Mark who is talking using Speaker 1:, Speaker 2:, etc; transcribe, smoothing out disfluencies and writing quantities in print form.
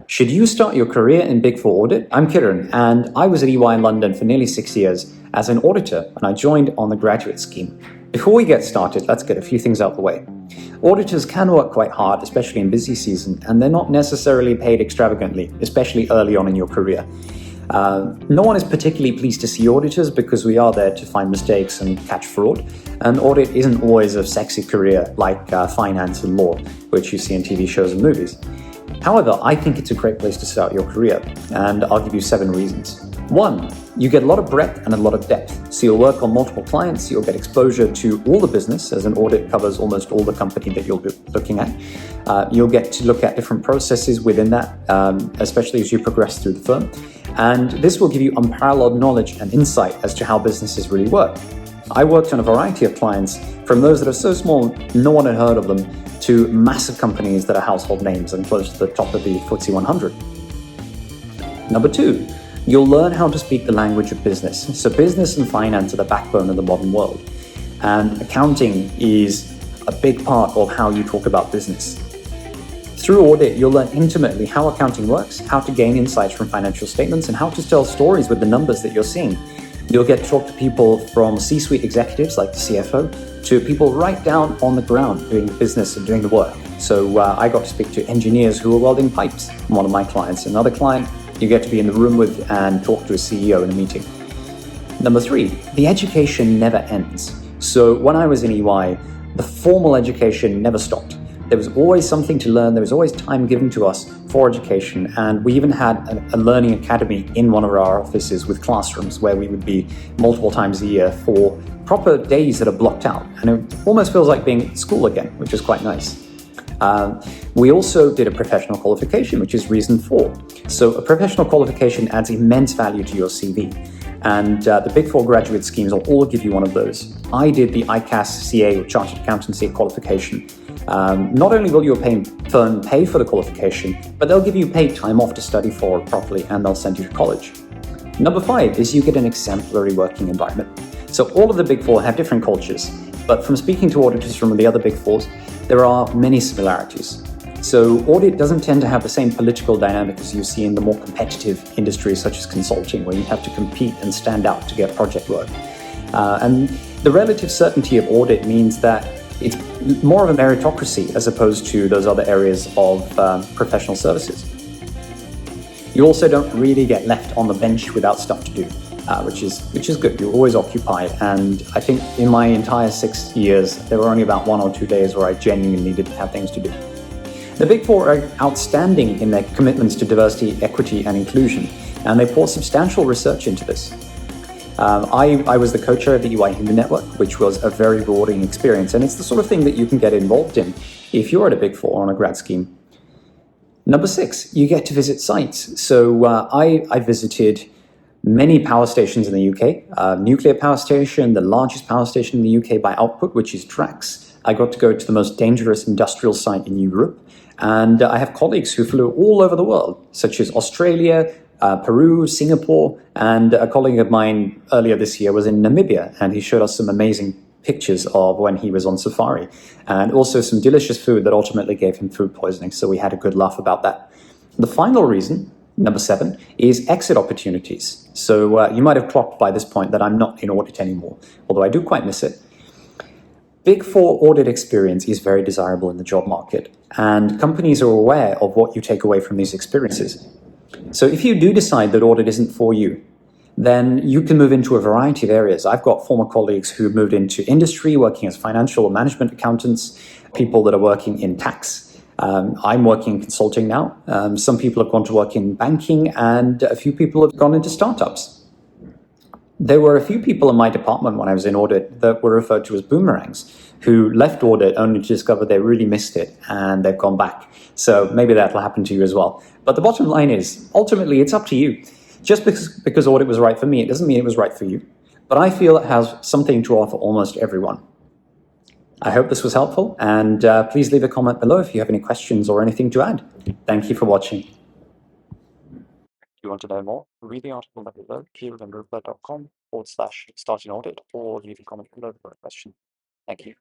Speaker 1: Should you start your career in Big Four audit? I'm Kiran, and I was at EY in London for nearly 6 years as an auditor, and I joined on the graduate scheme. Before we get started, let's get a few things out of the way. Auditors can work quite hard, especially in busy season, and they're not necessarily paid extravagantly, especially early on in your career. No one is particularly pleased to see auditors because we are there to find mistakes and catch fraud. And audit isn't always a sexy career like finance and law, which you see in TV shows and movies. However, I think it's a great place to start your career, and I'll give you 7 reasons. 1, you get a lot of breadth and a lot of depth. So you'll work on multiple clients, you'll get exposure to all the business, as an audit covers almost all the company that you'll be looking at. You'll get to look at different processes within that, especially as you progress through the firm. And this will give you unparalleled knowledge and insight as to how businesses really work. I worked on a variety of clients, from those that are so small no one had heard of them, to massive companies that are household names and close to the top of the FTSE 100. Number 2, you'll learn how to speak the language of business. So business and finance are the backbone of the modern world. And accounting is a big part of how you talk about business. Through audit, you'll learn intimately how accounting works, how to gain insights from financial statements, and how to tell stories with the numbers that you're seeing. You'll get to talk to people from C-suite executives like the CFO to people right down on the ground doing the business and doing the work. So I got to speak to engineers who were welding pipes, one of my clients. Another client you get to be in the room with and talk to a CEO in a meeting. Number 3, the education never ends. So when I was in EY, the formal education never stopped. There was always something to learn. There was always time given to us for education. And we even had a learning academy in one of our offices with classrooms where we would be multiple times a year for proper days that are blocked out. And it almost feels like being at school again, which is quite nice. We also did a professional qualification, which is reason 4. So a professional qualification adds immense value to your CV. And the Big Four graduate schemes will all give you one of those. I did the ICAS CA, or Chartered Accountancy qualification. Not only will your firm pay for the qualification, but they'll give you paid time off to study for it properly, and they'll send you to college. Number 5 is you get an exemplary working environment. So all of the Big Four have different cultures, but from speaking to auditors from the other Big Fours, there are many similarities. So audit doesn't tend to have the same political dynamic as you see in the more competitive industries such as consulting, where you have to compete and stand out to get project work. And the relative certainty of audit means that it's more of a meritocracy as opposed to those other areas of professional services. You also don't really get left on the bench without stuff to do, which is good. You're always occupied. And I think in my entire 6 years, there were only about 1 or 2 days where I genuinely needed to have things to do. The Big Four are outstanding in their commitments to diversity, equity, and inclusion, and they pour substantial research into this. I was the co-chair of the EY Human Network, which was a very rewarding experience, and it's the sort of thing that you can get involved in if you're at a Big Four on a grad scheme. Number 6, you get to visit sites. So I visited many power stations in the UK, nuclear power station, the largest power station in the UK by output, which is Drax. I got to go to the most dangerous industrial site in Europe, and I have colleagues who flew all over the world, such as Australia, Peru, Singapore, and a colleague of mine earlier this year was in Namibia, and he showed us some amazing pictures of when he was on safari, and also some delicious food that ultimately gave him food poisoning, so we had a good laugh about that. The final reason, number 7, is exit opportunities. So you might have clocked by this point that I'm not in audit anymore, although I do quite miss it. Big Four audit experience is very desirable in the job market, and companies are aware of what you take away from these experiences. So if you do decide that audit isn't for you, then you can move into a variety of areas. I've got former colleagues who moved into industry, working as financial or management accountants, people that are working in tax. I'm working in consulting now. Some people have gone to work in banking, and a few people have gone into startups. There were a few people in my department when I was in audit that were referred to as boomerangs, who left audit only to discover they really missed it and they've gone back. So maybe that'll happen to you as well. But the bottom line is, ultimately, it's up to you. Just because audit was right for me, it doesn't mean it was right for you. But I feel it has something to offer almost everyone. I hope this was helpful, and please leave a comment below if you have any questions or anything to add. Thank you for watching. If you want to know more, read the article that below, kieranrupert.com/starting audit, or leave a comment below for a question. Thank you.